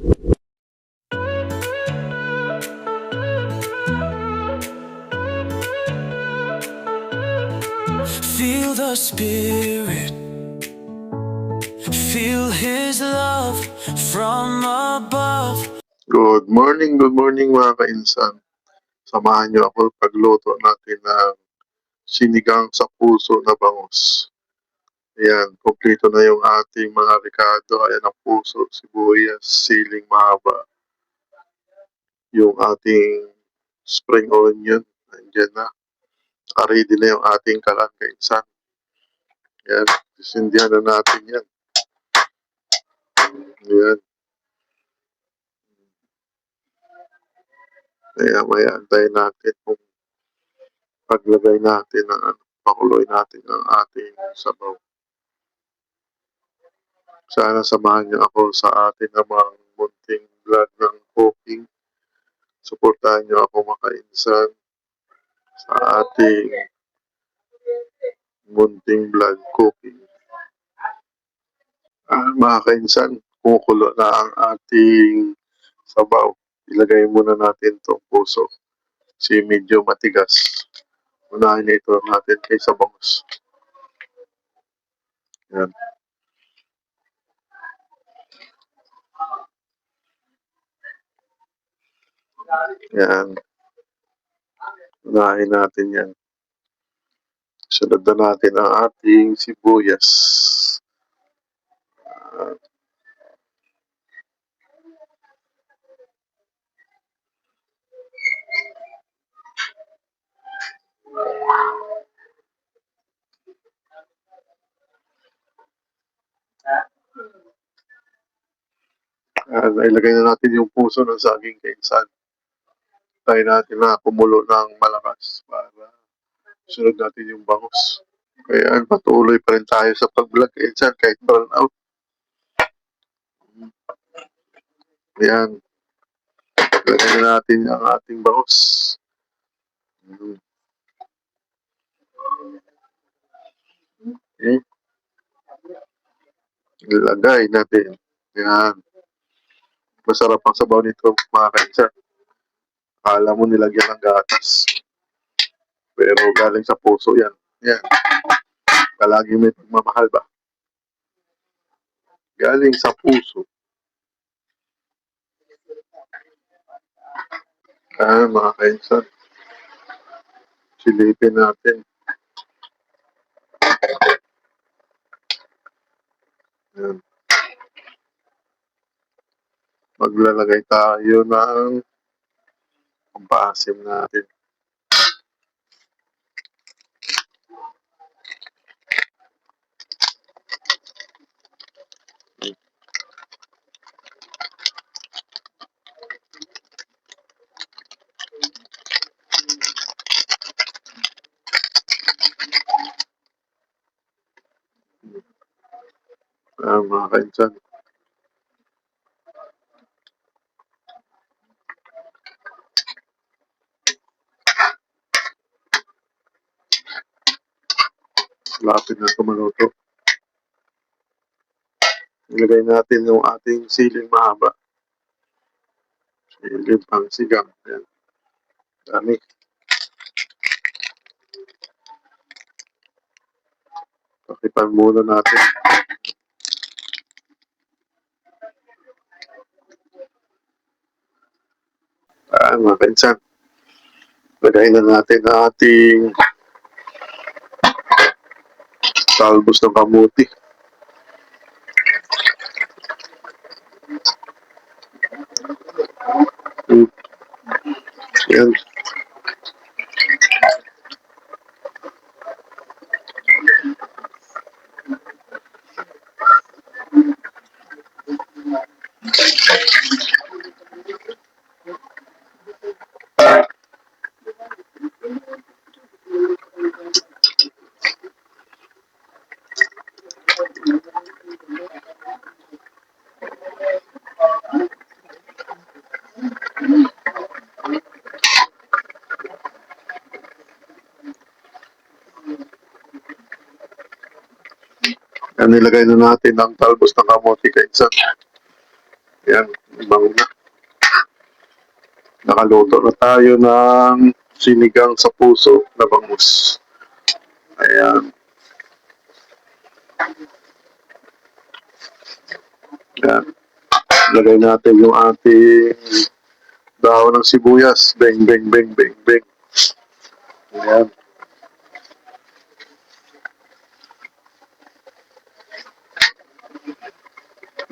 Feel the Spirit, feel His love from above. Good morning mga kainsan. Samahan niyo ako pagluto natin ng sinigang sa puso na bangus. Ayan, kompleto na yung ating mga rekado. Ayan ang puso, sibuyas, siling mahaba. Yung ating spring onion, andyan na. Ready na yung ating kalan kainsan. Ayan, sindihan na natin yan. Ayan. Kaya may antay natin kung paglagay natin ng pakuloy natin ang ating sabaw. Sana samahan niyo ako sa ating namang munting vlog ng cooking. Suportahan niyo ako mga kainsan sa ating munting vlog cooking. Mga kainsan, kumukulo na ang ating sabaw. Ilagay muna natin itong puso. Si medyo matigas. Unahin na ito natin kay sa bangus. Yan. Yan. Unahin natin yan. Sunod na natin ang ating sibuyas. Ilagay na natin yung puso ng saging kainsan. Tayo natin na kumulo ng malakas para sunod natin yung bangus. Kaya patuloy pa rin tayo sa pag-vlog kainsan kahit burn out. Ayan. Ilagay na natin ang ating bangus. Okay. Ilagay natin. Ayan. Masarap ang sabaw nito mga kainsan. Akala mo nilagyan ng gatas. Pero galing sa puso yan. Yan. Palagi may pagmamahal ba? Galing sa puso. Mga kainsan. Silipin natin. Yan. Maglalagay tayo ng pampasim natin. Mga kainsan. Lapit na tumaluto. Ilagay natin yung ating siling mahaba. Siling pang sigang. Yan. Dami. Pakipan muna natin. Mga kainsan. Lagay na natin ang ating talbos ng kamuti. Yan. Nilagay na natin ang talbos ng kamote kainsan. Yan, ibang na. Nakaluto na tayo ng sinigang sa puso na bangus. Ayan. Yan. Lagay natin yung ating dahon ng sibuyas. Beng, beng, beng, beng, beng. Ayan.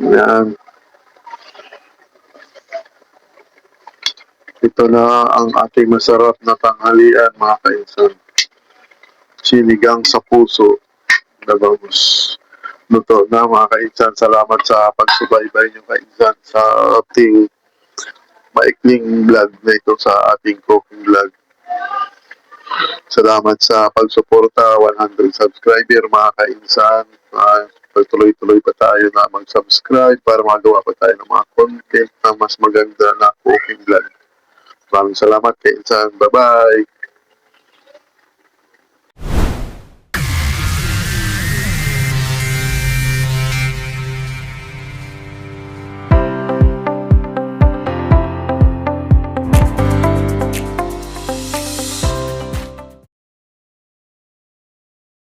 Ayan. Ito na ang ating masarap na tanghalian, mga kainsan. Sinigang sa puso na bangus. Luto na, mga kainsan. Salamat sa pagsubaybay niyo, kainsan, sa ating maikling vlog na ito, sa ating cooking vlog. Salamat sa pagsuporta, 100 subscriber, mga kainsan. Pagtuloy-tuloy pa tayo na mag-subscribe para magawa pa tayo ng mga content na mas maganda na cooking vlog. Maraming salamat, kainsan. Bye-bye!